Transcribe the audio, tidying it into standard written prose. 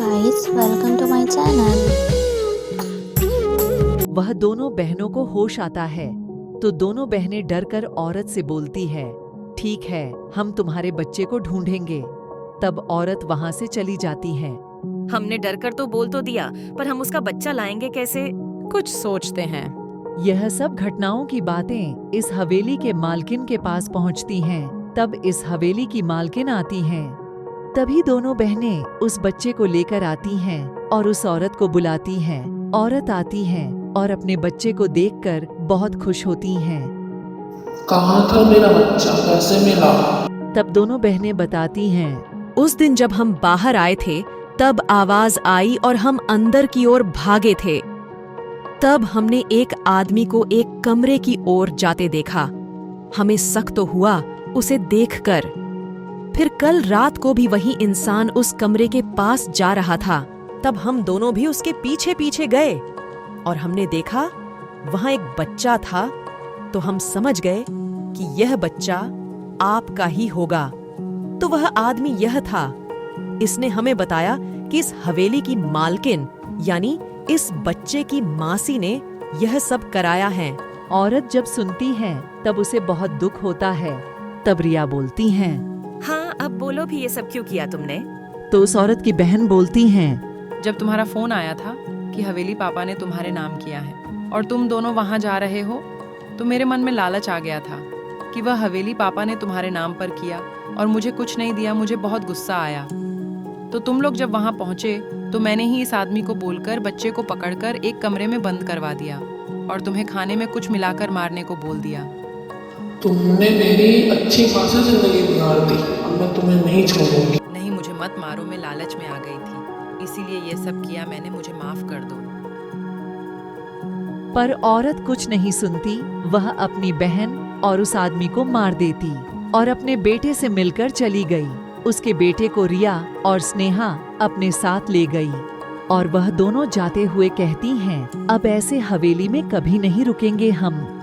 guys, welcome to my channel। वह दोनों बहनों को होश आता है तो दोनों बहनें डरकर औरत से बोलती है, ठीक है, हम तुम्हारे बच्चे को ढूंढेंगे। तब औरत वहाँ से चली जाती है। हमने डर कर तो बोल तो दिया, पर हम उसका बच्चा लाएंगे कैसे? कुछ सोचते हैं। यह सब घटनाओं की बातें इस हवेली के मालकिन के पास पहुँचती हैं। तब इस हवेली की मालकिन आती हैं। तभी दोनों बहनें उस बच्चे को लेकर आती हैं और उस औरत को बुलाती हैं। औरत आती है और अपने बच्चे को देखकर बहुत खुश होती हैं। कहाँ था मेरा बच्चा, कैसे मिला? तब दोनों बहनें बताती हैं, उस दिन जब हम बाहर आए थे तब आवाज आई और हम अंदर की ओर भागे थे। तब हमने एक आदमी को एक कमरे की ओर जाते देखा। हमें शक तो हुआ उसे देखकर। फिर कल रात को भी वही इंसान उस कमरे के पास जा रहा था। तब हम दोनों भी उसके पीछे पीछे गए और हमने देखा वहां एक बच्चा था। तो हम समझ गए कि यह बच्चा आपका ही होगा। तो वह आदमी यह था। इसने हमें बताया कि इस हवेली की मालकिन यानी इस बच्चे की मासी ने यह सब कराया है। औरत जब सुनती है तब उसे बहुत दुख होता है। तब रिया बोलती हैं, हाँ, अब बोलो भी, ये सब क्यों किया तुमने? तो उस औरत की बहन बोलती हैं, जब तुम्हारा फोन आया था कि हवेली पापा ने तुम्हारे नाम किया है और तुम दोनों वहां जा रहे हो, तो मेरे मन में लालच आ गया था कि वह हवेली पापा ने तुम्हारे नाम पर किया और मुझे कुछ नहीं दिया। मुझे बहुत गुस्सा आया। तो तुम लोग जब वहां पहुंचे तो मैंने ही इस आदमी को बोलकर बच्चे को पकड़कर एक कमरे में बंद करवा दिया और तुम्हें खाने में कुछ मिलाकर मारने को बोल दिया। तुमने मेरी अच्छी खासी जिंदगी बिगाड़ दी, अब मैं तुम्हें नहीं छोड़ूंगी। नहीं, मुझे मत मारो, मैं लालच में आ गई थी, इसीलिए ये सब किया मैंने, मुझे माफ कर दो। पर औरत कुछ नहीं सुनती। वह अपनी बहन और उस आदमी को मार देती और अपने बेटे से मिलकर चली गई। उसके बेटे को रिया और स्नेहा अपने साथ ले गई और वह दोनों जाते हुए कहती हैं, अब ऐसे हवेली में कभी नहीं रुकेंगे हम।